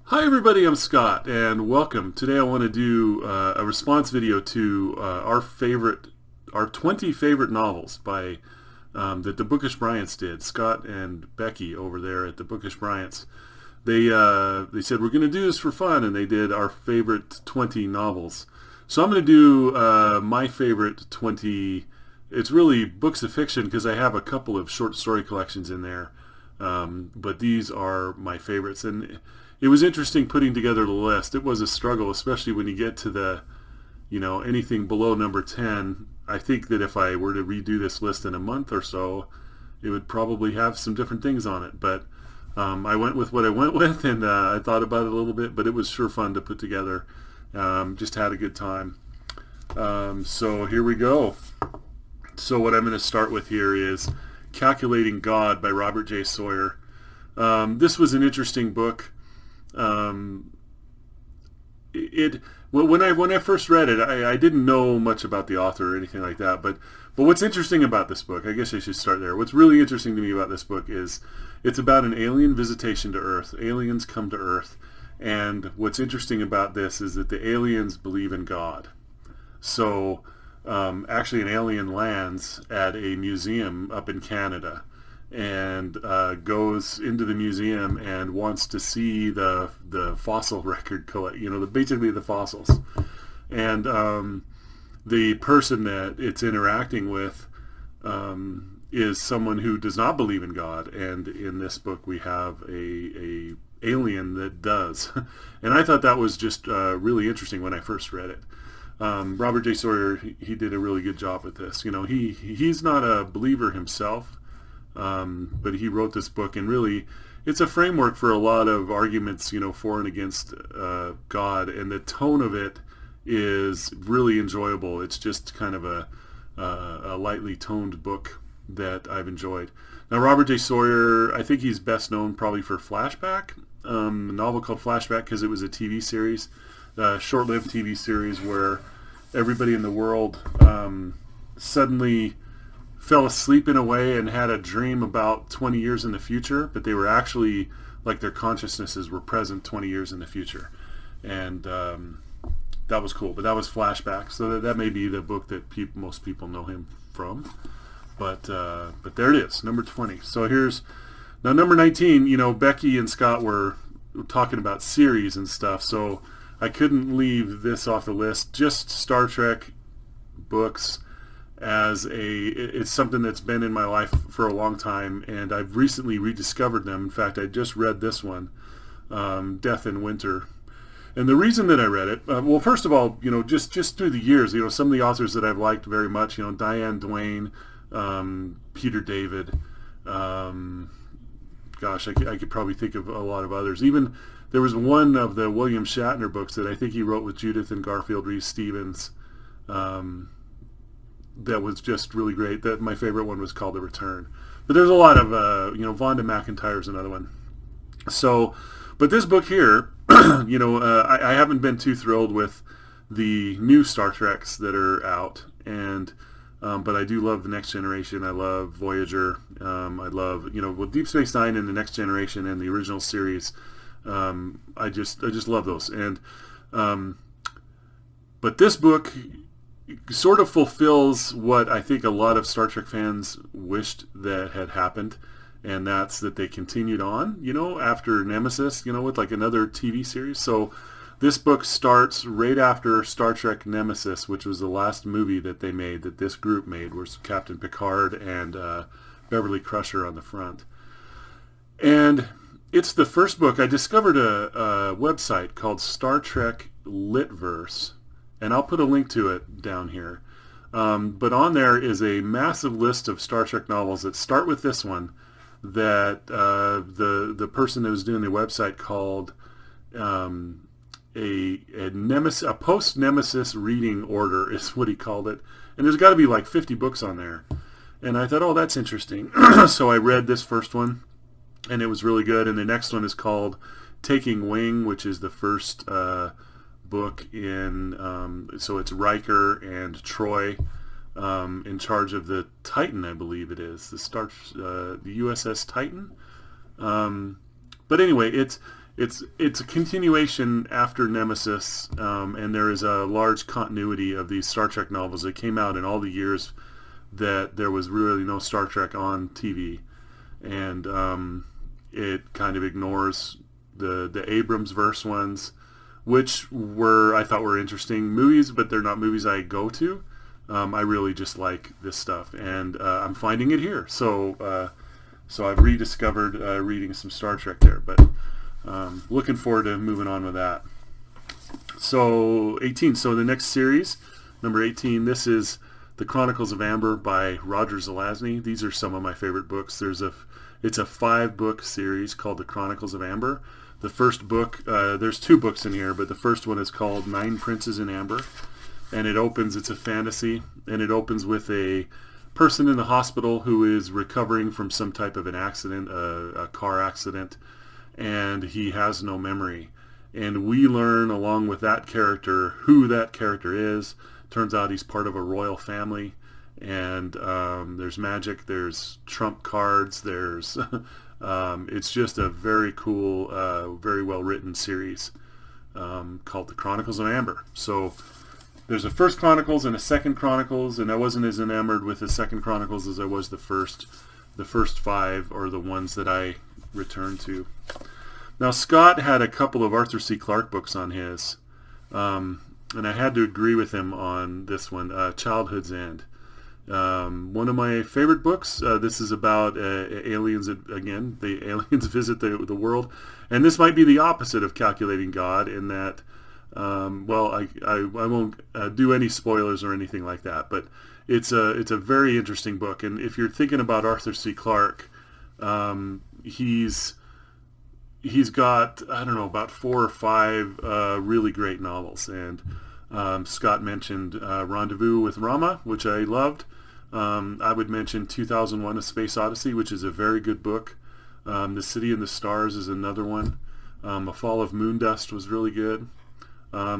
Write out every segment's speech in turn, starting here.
Hi everybody, I'm Scott, and welcome. Today I want to do a response video to our 20 favorite novels by that the Bookish Bryants did. Scott and Becky over there at the Bookish Bryants. They said we're going to do this for fun, and they did our favorite 20 novels. So I'm going to do my favorite 20. It's really books of fiction because I have a couple of short story collections in there, but these are my favorites. And it was interesting putting together the list. It was a struggle, especially when you get to the, anything below number 10. I think that if I were to redo this list in a month or so, it would probably have some different things on it. But I went with what I went with, and I thought about it a little bit, but it was sure fun to put together. Just had a good time. So here we go. So what I'm going to start with here is Calculating God by Robert J. Sawyer. This was an interesting book. When I first read it, I didn't know much about the author or anything like that. But what's interesting about this book, I guess I should start there. What's really interesting to me about this book is it's about an alien visitation to Earth. Aliens come to Earth, and what's interesting about this is that the aliens believe in God. So actually, an alien lands at a museum up in Canada, and goes into the museum and wants to see the fossil record basically the fossils. And the person that it's interacting with is someone who does not believe in God, and in this book we have a alien that does. And I thought that was just really interesting when I first read it. Robert J. Sawyer, he did a really good job with this. He's not a believer himself, but he wrote this book, and really it's a framework for a lot of arguments, for and against God, and the tone of it is really enjoyable. It's just kind of a lightly toned book that I've enjoyed. Now, Robert J. Sawyer, I think he's best known probably for Flashback, a novel called Flashback, because it was a TV series, a short-lived TV series where everybody in the world suddenly fell asleep in a way and had a dream about 20 years in the future, but they were actually, like, their consciousnesses were present 20 years in the future. And that was cool. But that was Flashback, so that may be the book that most people know him from. But there it is, number 20. So here's, now number 19, Becky and Scott were talking about series and stuff, so I couldn't leave this off the list. Just Star Trek books it's something that's been in my life for a long time, and I've recently rediscovered them. In fact, I just read this one, Death in Winter. And the reason that I read it, well, first of all, just through the years, some of the authors that I've liked very much, Diane Duane, Peter David, gosh, I could probably think of a lot of others. Even there was one of the William Shatner books that I think he wrote with Judith and Garfield Reese-Stevens, that was just really great. That my favorite one was called The Return. But there's a lot of, Vonda McIntyre's another one. So, but this book here, I haven't been too thrilled with the new Star Treks that are out, and but I do love The Next Generation. I love Voyager. I love, with Deep Space Nine and The Next Generation and the original series. I just love those. And but this book sort of fulfills what I think a lot of Star Trek fans wished that had happened, and that's that they continued on, after Nemesis, with like another TV series. So this book starts right after Star Trek Nemesis, which was the last movie that they made, that this group made, was Captain Picard and Beverly Crusher on the front. And it's the first book. I discovered a website called Star Trek Litverse, and I'll put a link to it down here. But on there is a massive list of Star Trek novels that start with this one, that the person that was doing the website called a post-Nemesis reading order is what he called it. And there's got to be like 50 books on there. And I thought, oh, that's interesting. So I read this first one, and it was really good. And the next one is called Taking Wing, which is the first book in, so it's Riker and Troy in charge of the Titan, I believe it is, the USS Titan. But anyway, it's a continuation after Nemesis, and there is a large continuity of these Star Trek novels that came out in all the years that there was really no Star Trek on TV, and it kind of ignores the Abrams verse ones, which I thought were interesting movies, but they're not movies I go to. I really just like this stuff, and I'm finding it here. So I've rediscovered reading some Star Trek there, but looking forward to moving on with that. So 18. So the next series, number 18, this is The Chronicles of Amber by Roger Zelazny. These are some of my favorite books. It's a 5-book series called The Chronicles of Amber. The first book, there's 2 books in here, but the first one is called 9 Princes in Amber. And it's a fantasy, and it opens with a person in the hospital who is recovering from some type of an accident, a car accident, and he has no memory. And we learn along with that character who that character is. Turns out he's part of a royal family, and there's magic, there's trump cards, there's it's just a very cool, very well written series called The Chronicles of Amber. So there's a first Chronicles and a second Chronicles, and I wasn't as enamored with the second Chronicles as I was the first 5, or the ones that I returned to. Now, Scott had a couple of Arthur C. Clarke books on his, and I had to agree with him on this one, Childhood's End. One of my favorite books. This is about aliens. Again, the aliens visit the world, and this might be the opposite of Calculating God in that. I won't do any spoilers or anything like that, but it's a very interesting book. And if you're thinking about Arthur C. Clarke, he's got, I don't know, about 4 or 5 really great novels. And Scott mentioned Rendezvous with Rama, which I loved. I would mention 2001: A Space Odyssey, which is a very good book. The City and the Stars is another one. A Fall of Moondust was really good.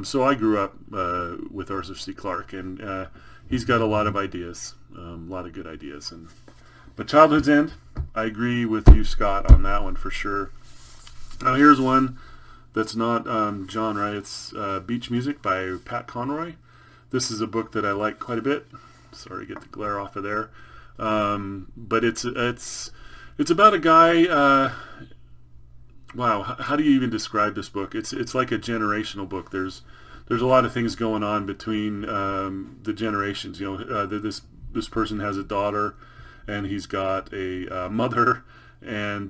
So I grew up with Arthur C. Clarke, and he's got a lot of ideas, a lot of good ideas. But Childhood's End, I agree with you, Scott, on that one for sure. Now here's one that's not genre. It's Beach Music by Pat Conroy. This is a book that I like quite a bit. Sorry, get the glare off of there. But it's about a guy. Wow, how do you even describe this book? It's like a generational book. There's a lot of things going on between the generations. This person has a daughter, and he's got a mother, and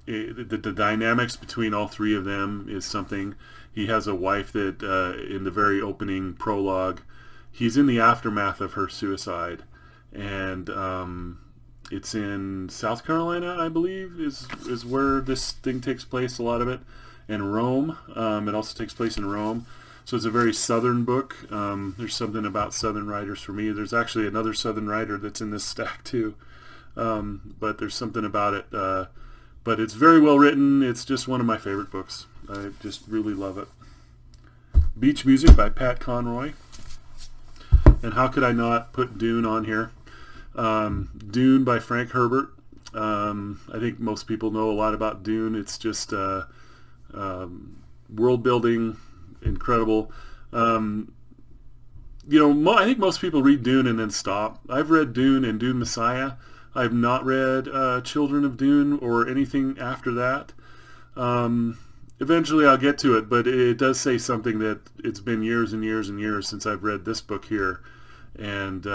the dynamics between all 3 of them is something. He has a wife that in the very opening prologue, he's in the aftermath of her suicide, and it's in South Carolina, I believe, is where this thing takes place, a lot of it, and Rome. It also takes place in Rome. So it's a very southern book. There's something about southern writers for me. There's actually another southern writer that's in this stack too. But there's something about it. But it's very well written. It's just one of my favorite books. I just really love it. Beach Music by Pat Conroy. And how could I not put Dune on here? Dune by Frank Herbert. I think most people know a lot about Dune. It's just world building, incredible. I think most people read Dune and then stop. I've read Dune and Dune Messiah. I've not read Children of Dune or anything after that. Eventually I'll get to it, but it does say something that it's been years and years and years since I've read this book here, and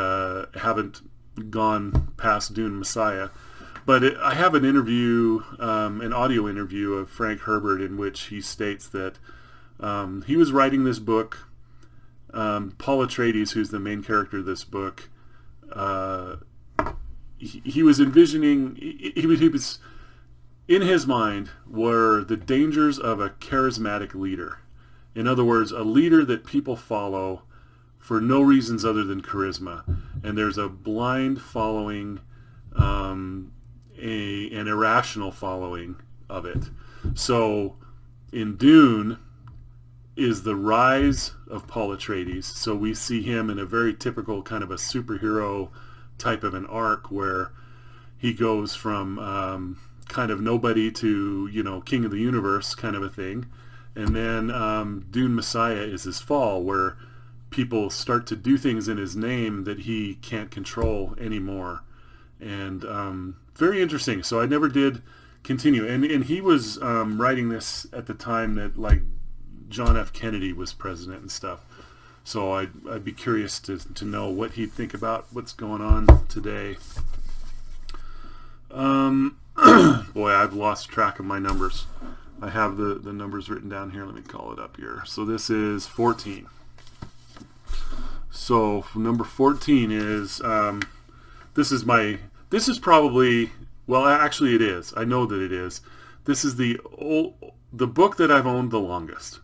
haven't gone past Dune Messiah. But I have an interview, an audio interview of Frank Herbert, in which he states that he was writing this book. Paul Atreides, who's the main character of this book, he was envisioning, he was in his mind were the dangers of a charismatic leader. In other words, a leader that people follow for no reasons other than charisma. And there's a blind following, an irrational following of it. So in Dune is the rise of Paul Atreides. So we see him in a very typical kind of a superhero type of an arc, where he goes from kind of nobody to, king of the universe kind of a thing. And then Dune Messiah is his fall, where people start to do things in his name that he can't control anymore. And very interesting. So I never did continue. And he was writing this at the time that, like, John F. Kennedy was president and stuff. So I'd be curious to know what he'd think about what's going on today. Boy, I've lost track of my numbers. I have the numbers written down here. Let me call it up here. So this is 14. So number 14 is, this is probably, well, actually it is. I know that it is. This is the book that I've owned the longest.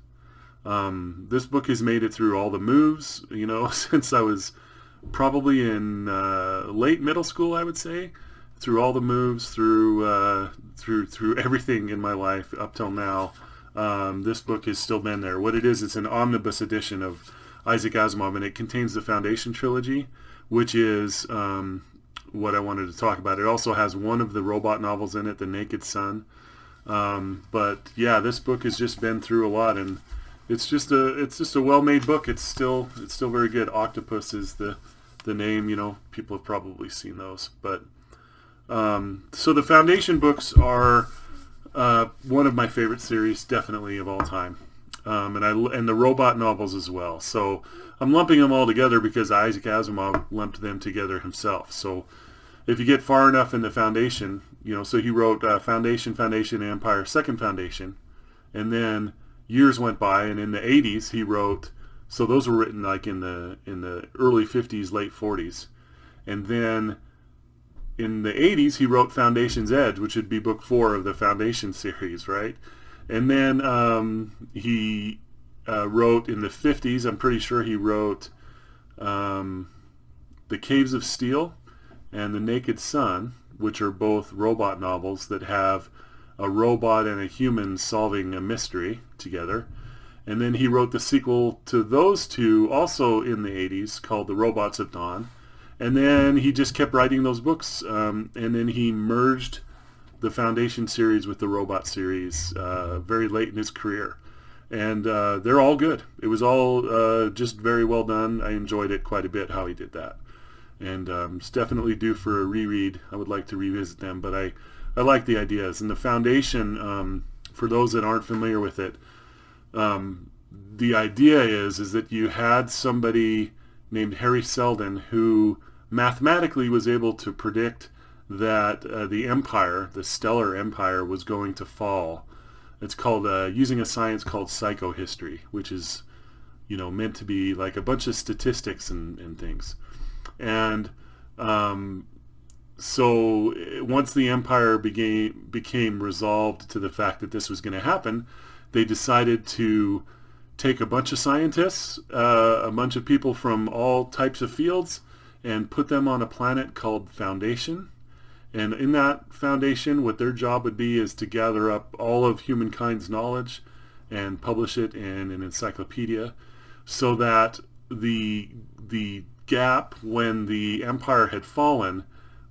This book has made it through all the moves, since I was probably in late middle school, I would say. Through all the moves, through everything in my life up till now, this book has still been there. What it is, it's an omnibus edition of Isaac Asimov, and it contains the Foundation trilogy, which is what I wanted to talk about. It also has one of the robot novels in it, The Naked Sun. But yeah, this book has just been through a lot, and it's just a well-made book. It's still very good. Octopus is the name. People have probably seen those, but. So the Foundation books are one of my favorite series, definitely, of all time, and the robot novels as well. So I'm lumping them all together because Isaac Asimov lumped them together himself. So if you get far enough in the Foundation, so he wrote Foundation, Empire, Second Foundation, and then years went by, and in the 80s he wrote. So those were written like in the early 50s, late 40s, and then. In the 80s, he wrote Foundation's Edge, which would be book 4 of the Foundation series, right? And then he wrote in the 50s, I'm pretty sure he wrote The Caves of Steel and The Naked Sun, which are both robot novels that have a robot and a human solving a mystery together. And then he wrote the sequel to those two, also in the 80s, called The Robots of Dawn. And then he just kept writing those books, and then he merged the Foundation series with the Robot series very late in his career. And they're all good. It was all just very well done. I enjoyed it quite a bit, how he did that. And it's definitely due for a reread. I would like to revisit them, but I like the ideas. And the Foundation, for those that aren't familiar with it, the idea is that you had somebody named Harry Seldon who mathematically was able to predict that the empire, the stellar empire, was going to fall. It's called, using a science called psychohistory, which is, meant to be like a bunch of statistics and things. And so once the empire became resolved to the fact that this was going to happen, they decided to take a bunch of scientists, a bunch of people from all types of fields, and put them on a planet called Foundation. And in that Foundation, what their job would be is to gather up all of humankind's knowledge and publish it in an encyclopedia, so that the gap when the empire had fallen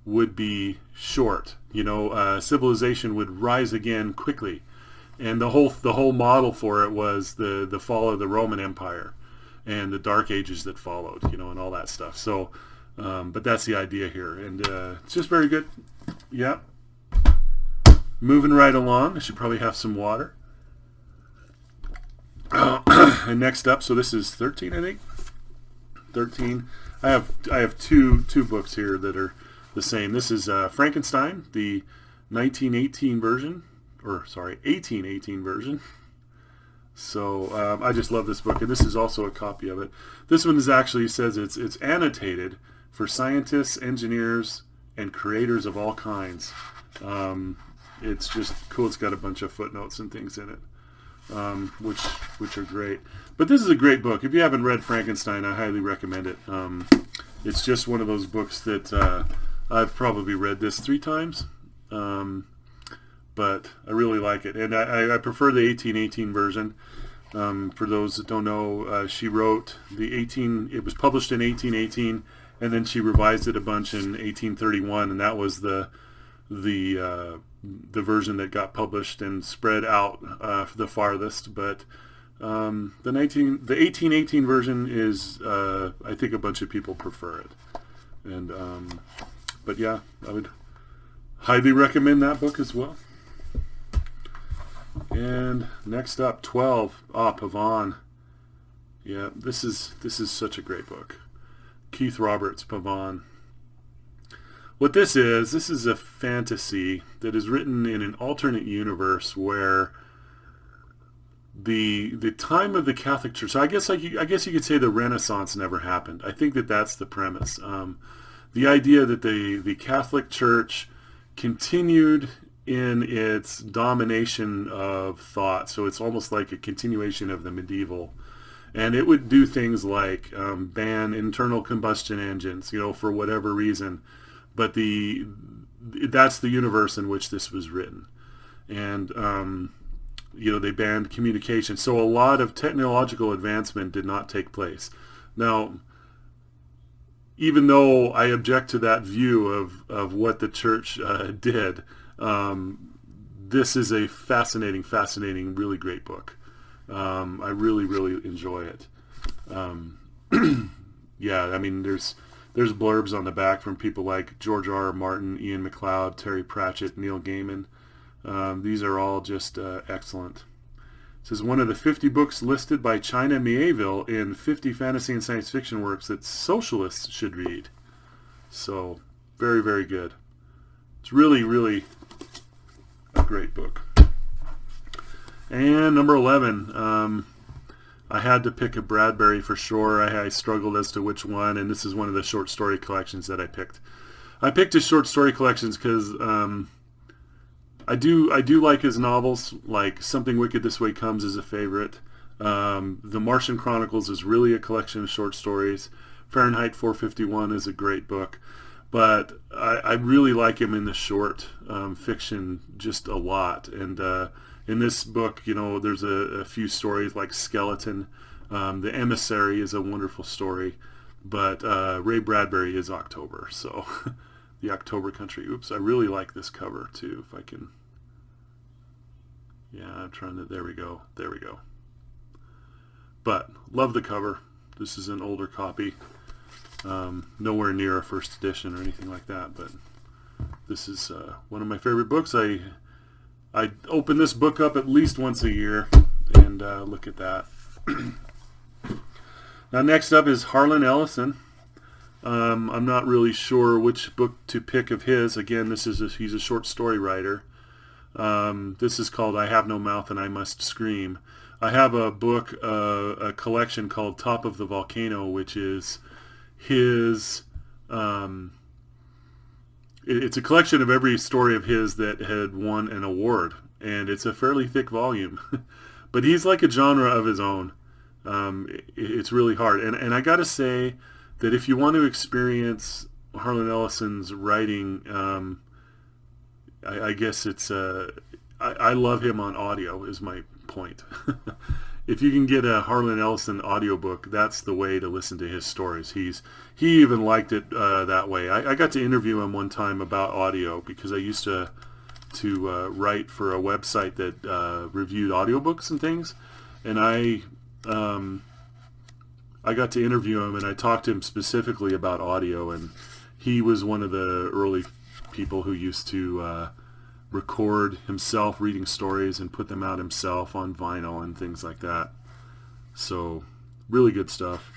would be short. Civilization would rise again quickly. And the whole model for it was the fall of the Roman Empire and the Dark Ages that followed, and all that stuff. So, but that's the idea here, and it's just very good. Yeah. Moving right along. I should probably have some water. And next up, so this is 13, I think. 13. I have two books here that are the same. This is Frankenstein, the 1918 version. 1818 version. So I just love this book, and this is also a copy of it. This one actually says it's annotated for scientists, engineers, and creators of all kinds. It's just cool. It's got a bunch of footnotes and things in it, which are great. But this is a great book. If you haven't read Frankenstein, I highly recommend it. It's just one of those books that I've probably read this 3 times. But I really like it, and I prefer the 1818 version. For those that don't know, she wrote it was published in 1818, and then she revised it a bunch in 1831, and that was the the version that got published and spread out the farthest. But the 1818 version is, I think a bunch of people prefer it. And but yeah, I would highly recommend that book as well. And next up, 12, Pavon. Yeah, this is such a great book. Keith Roberts, Pavon. What this is a fantasy that is written in an alternate universe where the time of the Catholic Church. So I guess you could say the Renaissance never happened. I think that's the premise. The idea that the Catholic Church continued in its domination of thought. So it's almost like a continuation of the medieval. And it would do things like ban internal combustion engines, for whatever reason. But that's the universe in which this was written. And, they banned communication. So a lot of technological advancement did not take place. Now, even though I object to that view of what the church did, this is a fascinating, really great book. I really, really enjoy it. Yeah, I mean, there's blurbs on the back from people like George R. R. Martin, Ian McLeod, Terry Pratchett, Neil Gaiman. These are all just excellent. It says one of the 50 books listed by China Mieville in 50 fantasy and science fiction works that socialists should read. So, very, very good. It's really, really a great book. And number 11, I had to pick a Bradbury for sure. I struggled as to which one, and this is one of the short story collections that I picked. I picked his short story collections because I do like his novels. Like Something Wicked This Way Comes is a favorite. The Martian Chronicles is really a collection of short stories. Fahrenheit 451 is a great book. But I really like him in the short fiction just a lot. And in this book, there's a few stories like Skeleton. The Emissary is a wonderful story. But Ray Bradbury is October. So the October Country. Oops, I really like this cover too. If I can. Yeah, I'm trying to. There we go. But love the cover. This is an older copy. Nowhere near a first edition or anything like that. But this is one of my favorite books. I open this book up at least once a year and look at that. Now next up is Harlan Ellison. I'm not really sure which book to pick of his. Again, he's a short story writer. This is called I Have No Mouth and I Must Scream. I have a book, a collection called Top of the Volcano, which is his... it's a collection of every story of his that had won an award, and it's a fairly thick volume. But he's like a genre of his own. It's really hard. And I got to say that if you want to experience Harlan Ellison's writing, I guess it's... I love him on audio, is my point. If you can get a Harlan Ellison audiobook, that's the way to listen to his stories. He even liked it that way. I got to interview him one time about audio because I used to write for a website that reviewed audiobooks and things, and I got to interview him and I talked to him specifically about audio, and he was one of the early people who used to record himself reading stories and put them out himself on vinyl and things like that. So really good stuff.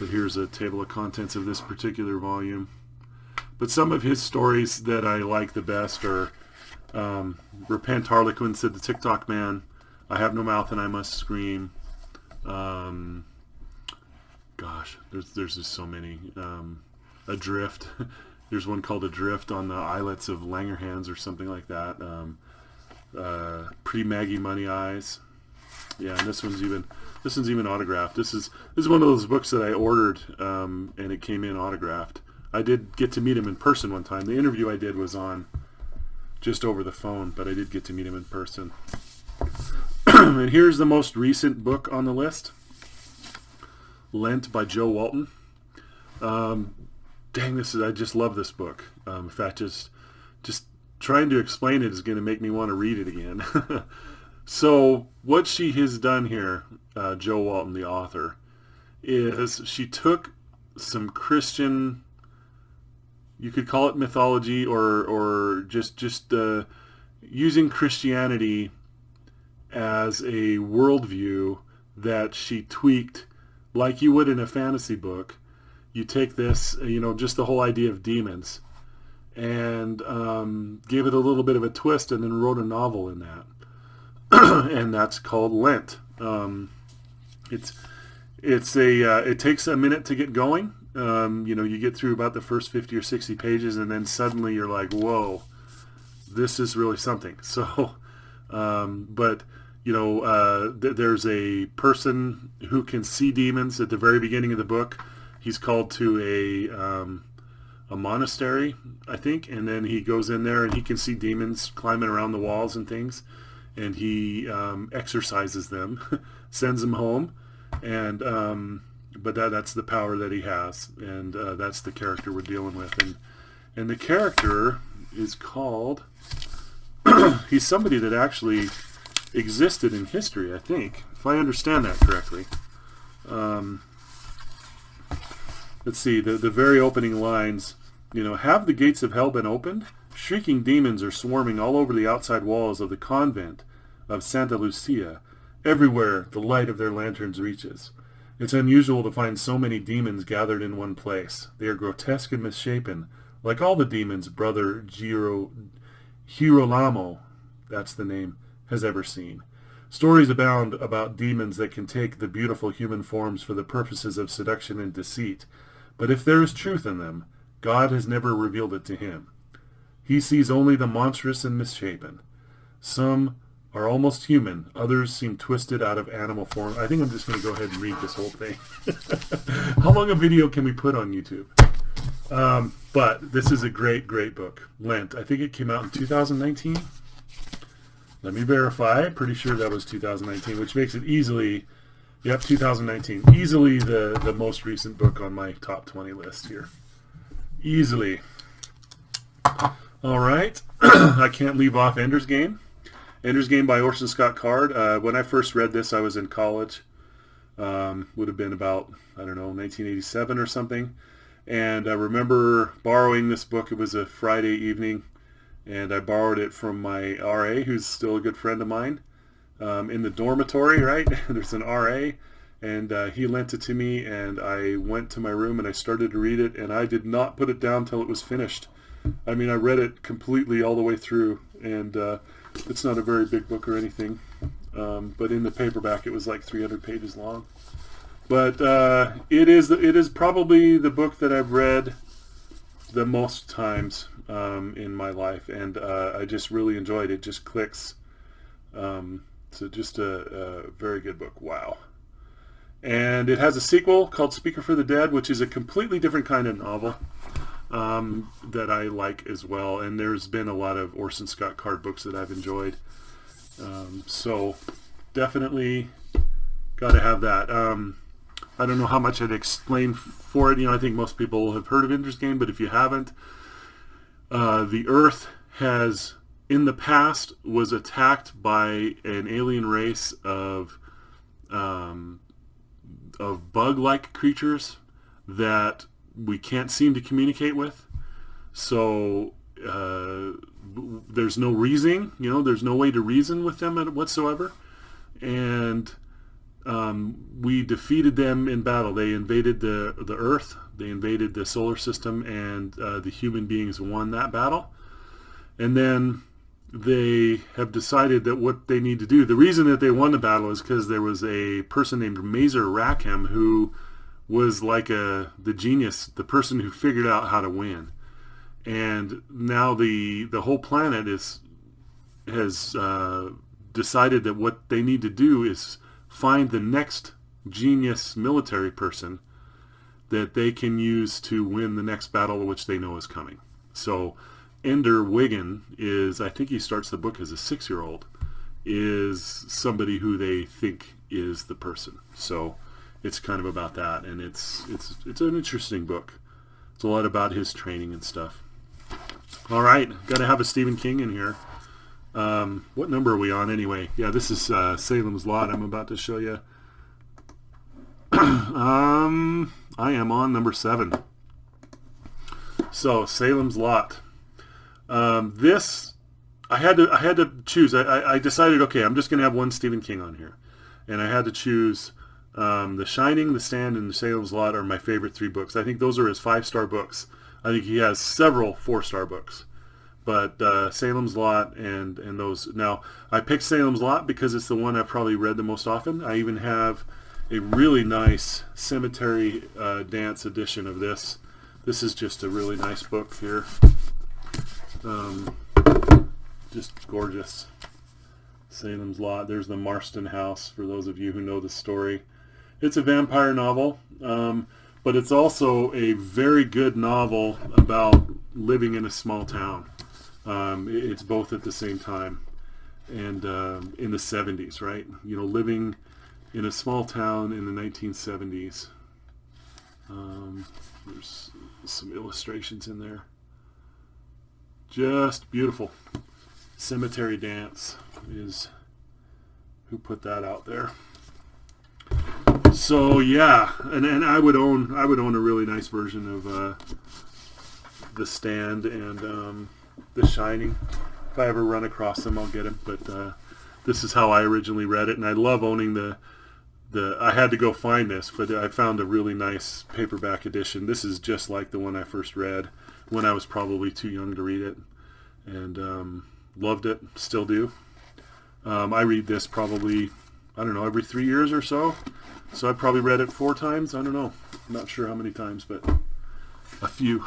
But here's a table of contents of this particular volume. But some of his stories that I like the best are Repent, Harlequin, Said the TikTok Man, I Have No Mouth and I Must Scream. Gosh, there's just so many. Adrift. There's one called Adrift on the Islets of Langerhans or something like that. Pretty Maggie Money Eyes. Yeah, and this one's even autographed. This is one of those books that I ordered and it came in autographed. I did get to meet him in person one time. The interview I did was on just over the phone, but I did get to meet him in person. And here's the most recent book on the list. Lent by Joe Walton. I just love this book. In fact, just trying to explain it is going to make me want to read it again. So what she has done here, Jo Walton, the author, is she took some Christian, you could call it mythology, or just using Christianity as a worldview that she tweaked like you would in a fantasy book. You take this, just the whole idea of demons, and gave it a little bit of a twist, and then wrote a novel in that. And that's called Lent. It takes a minute to get going. You get through about the first 50 or 60 pages, and then suddenly you're like, whoa, this is really something. So, there's a person who can see demons at the very beginning of the book. He's called to a monastery, I think, and then he goes in there and he can see demons climbing around the walls and things. And he exorcises them, sends them home, and but that's the power that he has, and that's the character we're dealing with, and the character is called. He's somebody that actually existed in history, I think, if I understand that correctly. Let's see, the very opening lines. Have the gates of hell been opened? Shrieking demons are swarming all over the outside walls of the convent of Santa Lucia. Everywhere the light of their lanterns reaches. It's unusual to find so many demons gathered in one place. They are grotesque and misshapen, like all the demons Brother Girolamo, that's the name, has ever seen. Stories abound about demons that can take the beautiful human forms for the purposes of seduction and deceit. But if there is truth in them, God has never revealed it to him. He sees only the monstrous and misshapen. Some are almost human. Others seem twisted out of animal form. I think I'm just going to go ahead and read this whole thing. How long a video can we put on YouTube? But this is a great, great book. Lent. I think it came out in 2019. Let me verify. Pretty sure that was 2019, which makes it easily, 2019. Easily the most recent book on my top 20 list here. Easily. All right, I can't leave off Ender's Game. Ender's Game by Orson Scott Card. When I first read this, I was in college. Would have been about, 1987 or something. And I remember borrowing this book. It was a Friday evening, and I borrowed it from my RA, who's still a good friend of mine, in the dormitory, right? There's an RA, and he lent it to me, and I went to my room, and I started to read it, and I did not put it down till it was finished. I read it completely all the way through, and it's not a very big book or anything, but in the paperback it was like 300 pages long. But it is probably the book that I've read the most times in my life, and I just really enjoyed it. It just clicks. So just a very good book. Wow. And it has a sequel called Speaker for the Dead, which is a completely different kind of novel. That I like as well, and there's been a lot of Orson Scott Card books that I've enjoyed, so definitely got to have that. I don't know how much I'd explain for it. I think most people have heard of Ender's Game, but if you haven't, the Earth has, in the past, was attacked by an alien race of bug-like creatures that we can't seem to communicate with. So there's no reasoning, there's no way to reason with them whatsoever. And we defeated them in battle. They invaded the Earth, they invaded the solar system, and the human beings won that battle. And then they have decided that what they need to do, the reason that they won the battle is because there was a person named Mazer Rackham who was like the genius, the person who figured out how to win. And now the whole planet has decided that what they need to do is find the next genius military person that they can use to win the next battle which they know is coming. So Ender Wiggin is, I think he starts the book as a 6-year-old, is somebody who they think is the person. So it's kind of about that, and it's an interesting book. It's a lot about his training and stuff. All right, got to have a Stephen King in here. What number are we on anyway? Yeah, this is Salem's Lot. I'm about to show you. I am on number 7. So Salem's Lot. This I had to choose. I decided, okay, I'm just going to have one Stephen King on here, and I had to choose. The Shining, The Stand, and The Salem's Lot are my favorite 3 books. I think those are his 5-star books. I think he has several 4-star books. But Salem's Lot and those. Now, I picked Salem's Lot because it's the one I've probably read the most often. I even have a really nice cemetery dance edition of this. This is just a really nice book here. Just gorgeous. Salem's Lot. There's the Marston House, for those of you who know the story. It's a vampire novel, but it's also a very good novel about living in a small town. It's both at the same time, and in the 70s, right? You know, living in a small town in the 1970s. There's some illustrations in there. Just beautiful. Cemetery Dance is who put that out there. So yeah, and I would own a really nice version of The Stand and The Shining. If I ever run across them, I'll get them. But this is how I originally read it, and I love owning the. I had to go find this, but I found a really nice paperback edition. This is just like the one I first read when I was probably too young to read it, and loved it. Still do. I read this probably, I don't know, every 3 years or so. So I probably read it 4 times. I don't know. I'm not sure how many times, but a few.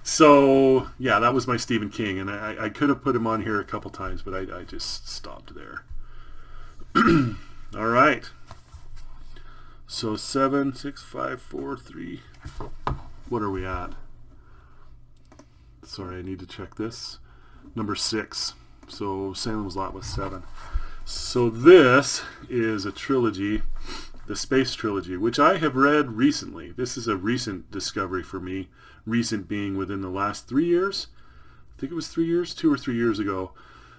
So, yeah, that was my Stephen King. And I could have put him on here a couple times, but I just stopped there. All right. So 7, 6, 5, 4, 3. What are we at? Sorry, I need to check this. Number 6. So Salem's Lot was 7. So this is a trilogy, the Space Trilogy, which I have read recently. This is a recent discovery for me, recent being within the last 3 years. I think it was 3 years, 2 or 3 years ago.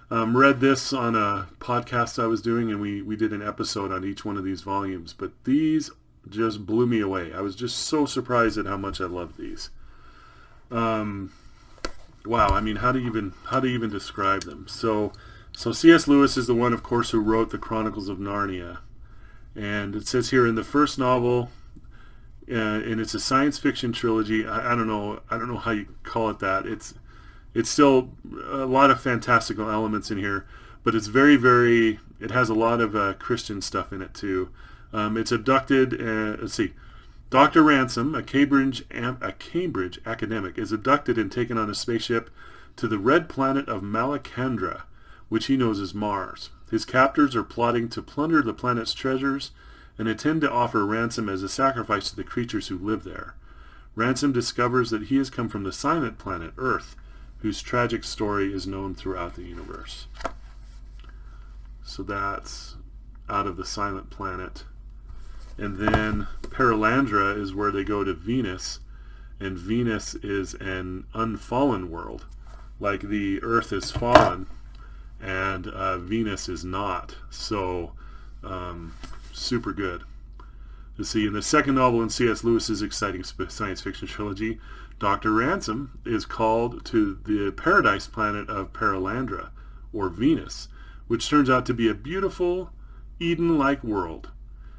Read this on a podcast I was doing, and we did an episode on each one of these volumes. But these just blew me away. I was just so surprised at how much I loved these. Wow, I mean, how do you even describe them? So C.S. Lewis is the one, of course, who wrote the Chronicles of Narnia. And it says here in the first novel, and it's a science fiction trilogy. I don't know how you call it that. It's still a lot of fantastical elements in here, but it's very, very, it has a lot of Christian stuff in it too. It's abducted, let's see, Dr. Ransom, a Cambridge academic, is abducted and taken on a spaceship to the red planet of Malacandra, which he knows as Mars. His captors are plotting to plunder the planet's treasures and intend to offer ransom as a sacrifice to the creatures who live there. Ransom discovers that he has come from the silent planet, Earth, whose tragic story is known throughout the universe. So that's out of the silent planet. And then Perilandra is where they go to Venus, and Venus is an unfallen world. Like the Earth is fallen, and Venus is not. So, super good. You see, in the second novel in C.S. Lewis's exciting science fiction trilogy, Dr. Ransom is called to the paradise planet of Perilandra, or Venus, which turns out to be a beautiful, Eden-like world.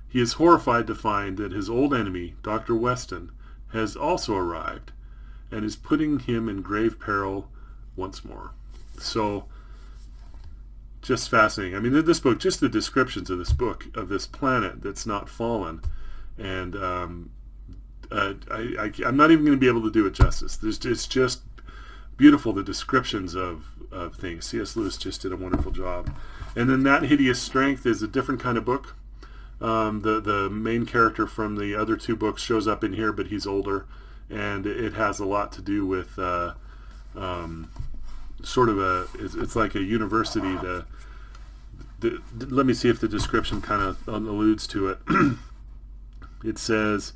He is horrified to find that his old enemy, Dr. Weston, has also arrived and is putting him in grave peril once more. So, just fascinating. I mean, this book, just the descriptions of this book, of this planet that's not fallen, and I'm not even going to be able to do it justice. It's just beautiful, the descriptions of things. C.S. Lewis just did a wonderful job. And then That Hideous Strength is a different kind of book. The main character from the other 2 books shows up in here, but he's older, and it has a lot to do with sort of it's like a university. Let me see if the description kind of alludes to it. It says,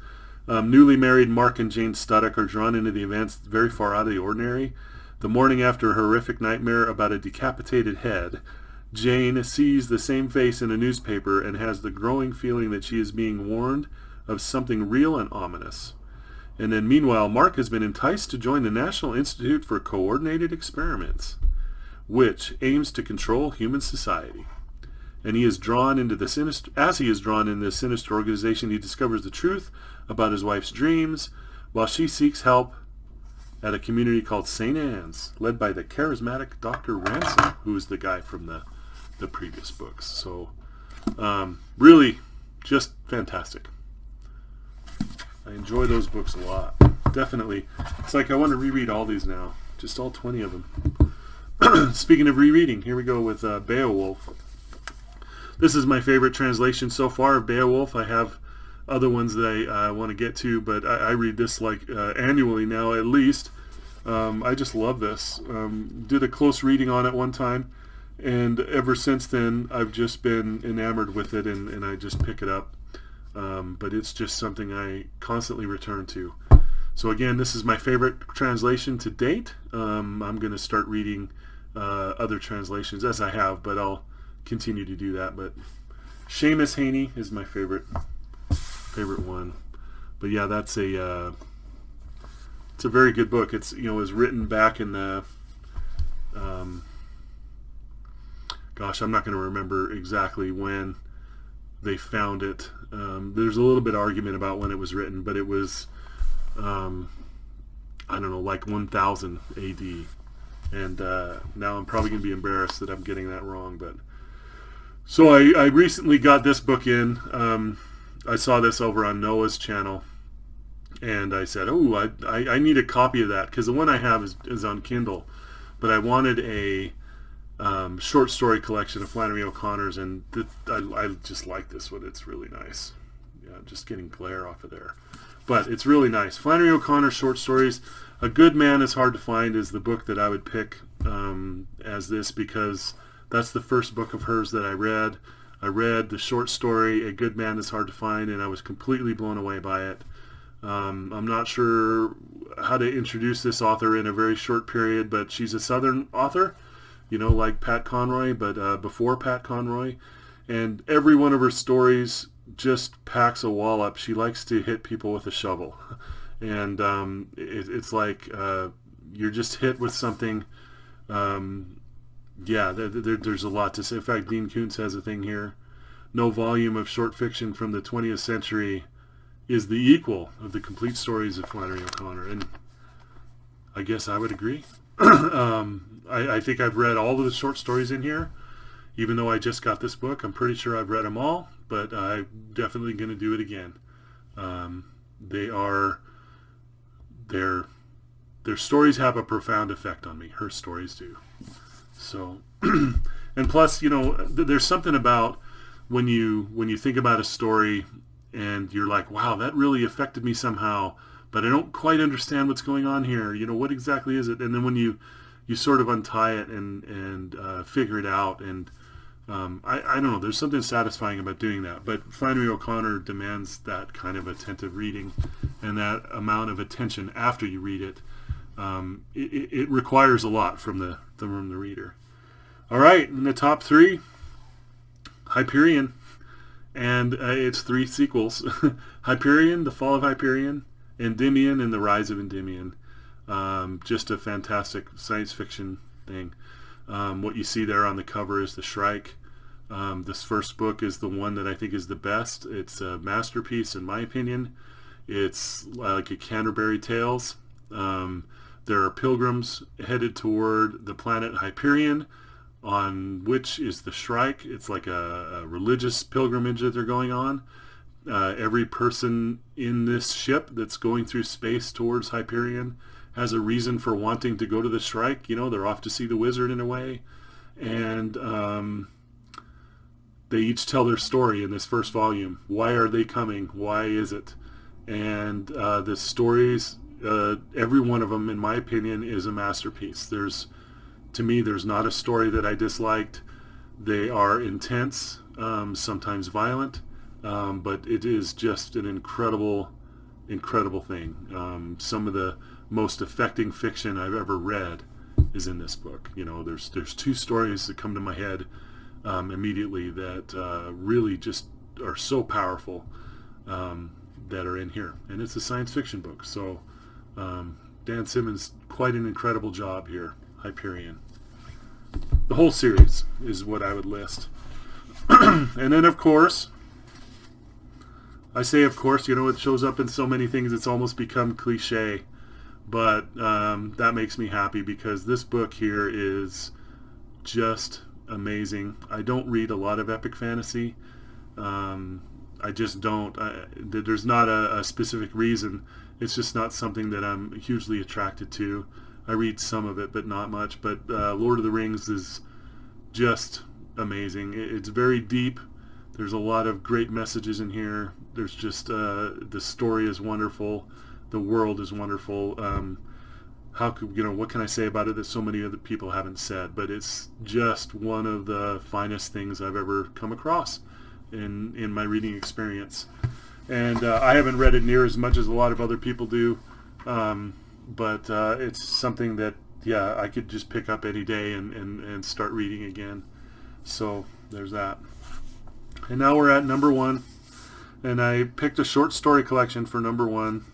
newly married Mark and Jane Studdock are drawn into the events very far out of the ordinary. The morning after a horrific nightmare about a decapitated head, Jane sees the same face in a newspaper and has the growing feeling that she is being warned of something real and ominous. And then meanwhile, Mark has been enticed to join the National Institute for Coordinated Experiments, which aims to control human society. And he is drawn into the sinister, as he is drawn into this sinister organization, he discovers the truth about his wife's dreams, while she seeks help at a community called St. Anne's, led by the charismatic Dr. Ransom, who is the guy from the previous books. So, really, just fantastic. I enjoy those books a lot. Definitely. It's like I want to reread all these now. Just all 20 of them. Speaking of rereading, here we go with Beowulf. This is my favorite translation so far of Beowulf. I have other ones that I want to get to, but I read this like annually now at least. I just love this. Did a close reading on it one time, and ever since then I've just been enamored with it, and I just pick it up. But it's just something I constantly return to. So again, this is my favorite translation to date. I'm going to start reading other translations as I have, but I'll continue to do that. But Seamus Heaney is my favorite one. But yeah, it's a very good book. It's, it was written back in the gosh, I'm not going to remember exactly when they found it. There's a little bit of argument about when it was written, but it was I don't know, like 1000 AD. And now I'm probably going to be embarrassed that I'm getting that wrong, but so I recently got this book in. I saw this over on Noah's channel, and I said, oh, I need a copy of that, because the one I have is on Kindle, but I wanted a short story collection of Flannery O'Connor's, and I just like this one. It's really nice. Yeah, just getting glare off of there. But it's really nice. Flannery O'Connor short stories. A Good Man is Hard to Find is the book that I would pick as this, because that's the first book of hers that I read. I read the short story, A Good Man is Hard to Find, and I was completely blown away by it. I'm not sure how to introduce this author in a very short period, but she's a Southern author, like Pat Conroy, but before Pat Conroy. And every one of her stories just packs a wallop. She likes to hit people with a shovel. And it's like you're just hit with something. There's a lot to say. In fact, Dean Koontz has a thing here. No volume of short fiction from the 20th century is the equal of the complete stories of Flannery O'Connor. And I guess I would agree. I think I've read all of the short stories in here, even though I just got this book. I'm pretty sure I've read them all, but I'm definitely going to do it again. Their stories have a profound effect on me. Her stories do. So, and plus, there's something about when you think about a story and you're like, wow, that really affected me somehow, but I don't quite understand what's going on here. What exactly is it? And then when you sort of untie it and figure it out, and I don't know, there's something satisfying about doing that. But Flannery O'Connor demands that kind of attentive reading and that amount of attention after you read it. It requires a lot from the reader. All right, in the top 3, Hyperion, and its 3 sequels: Hyperion, The Fall of Hyperion, Endymion, and The Rise of Endymion. Just a fantastic science fiction thing. What you see there on the cover is the Shrike. This first book is the one that I think is the best. It's a masterpiece in my opinion. It's like a Canterbury Tales. There are pilgrims headed toward the planet Hyperion, on which is the Shrike. It's like a religious pilgrimage that they're going on. Every person in this ship that's going through space towards Hyperion has a reason for wanting to go to the Shrike. They're off to see the wizard in a way. And they each tell their story in this first volume. Why are they coming? Why is it? And the stories, every one of them, in my opinion, is a masterpiece. To me, there's not a story that I disliked. They are intense, sometimes violent, but it is just an incredible thing. Some of the most affecting fiction I've ever read is in this book. You know, there's two stories that come to my head immediately that really just are so powerful that are in here, and it's a science fiction book. So Dan Simmons, quite an incredible job here. Hyperion. The whole series is what I would list. And then, of course, I say of course, you know, it shows up in so many things it's almost become cliche, but that makes me happy because this book here is just amazing. I don't read a lot of epic fantasy. I just don't. There's not a specific reason. It's just not something that I'm hugely attracted to. I read some of it, but not much. But Lord of the Rings is just amazing. It's very deep. There's a lot of great messages in here. There's just the story is wonderful. The world is wonderful. How could, you know, what can I say about it that so many other people haven't said? But it's just one of the finest things I've ever come across in my reading experience. And I haven't read it near as much as a lot of other people do. But it's something that, yeah, I could just pick up any day and start reading again. So there's that. And now we're at number one. And I picked a short story collection for number one.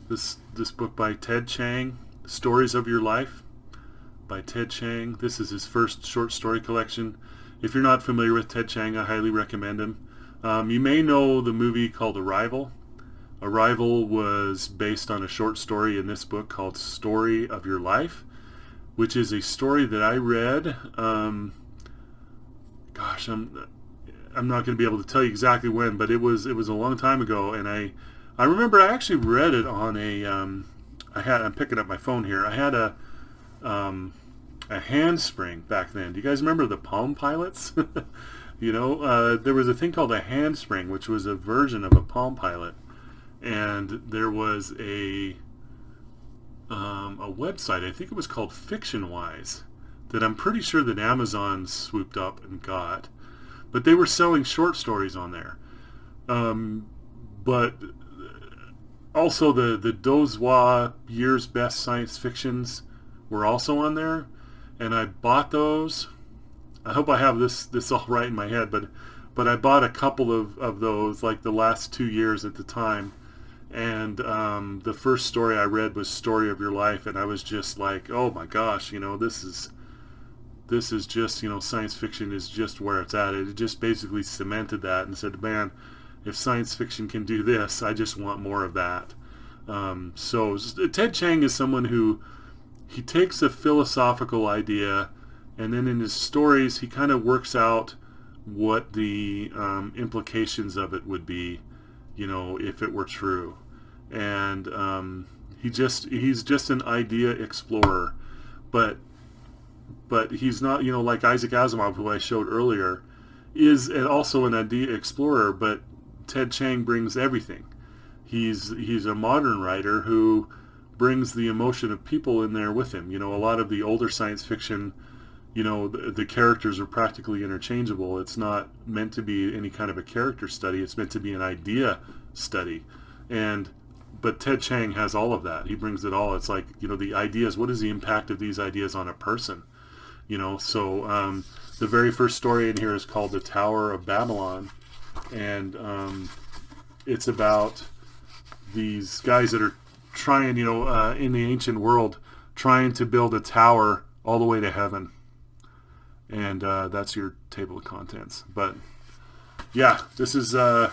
This book by Ted Chiang, Stories of Your Life by Ted Chiang. This is his first short story collection. If you're not familiar with Ted Chiang, I highly recommend him. You may know the movie called Arrival. Arrival was based on a short story in this book called Story of Your Life, which is a story that I read. Gosh, I'm not going to be able to tell you exactly when, but it was a long time ago, and I remember I actually read it on a I'm picking up my phone here. I had a handspring back then. Do you guys remember the Palm Pilots? You know, there was a thing called a handspring, which was a version of a Palm Pilot, and there was a website, I think it was called FictionWise, that I'm pretty sure that Amazon swooped up and got, but they were selling short stories on there. But also the Dozois Year's Best Science Fictions were also on there, and I bought those. I hope I have this all right in my head, but I bought a couple of those, like the last 2 years at the time, and the first story I read was Story of Your Life, and I was just like, oh my gosh, you know, this is just, you know, science fiction is just where it's at. It just basically cemented that and said, man, if science fiction can do this, I just want more of that. So Ted Chiang is someone who, he takes a philosophical idea, and then in his stories he kind of works out what the implications of it would be, you know, if it were true. And he's just an idea explorer, but he's not, you know, like Isaac Asimov, who I showed earlier, is also an idea explorer, but Ted Chiang brings everything. He's a modern writer who brings the emotion of people in there with him. You know, a lot of the older science fiction, you know, the characters are practically interchangeable. It's not meant to be any kind of a character study. It's meant to be an idea study. But Ted Chiang has all of that. He brings it all. It's like, you know, the ideas, what is the impact of these ideas on a person? You know, so the very first story in here is called The Tower of Babylon. And it's about these guys that are trying, you know, in the ancient world, trying to build a tower all the way to heaven. And that's your table of contents. But yeah, this is my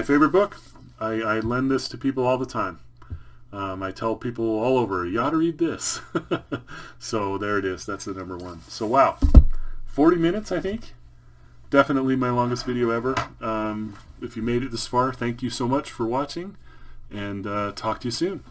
favorite book. I lend this to people all the time. I tell people all over, you ought to read this. So there it is. That's the number one. So wow, 40 minutes, I think. Definitely my longest video ever. If you made it this far, thank you so much for watching, and talk to you soon.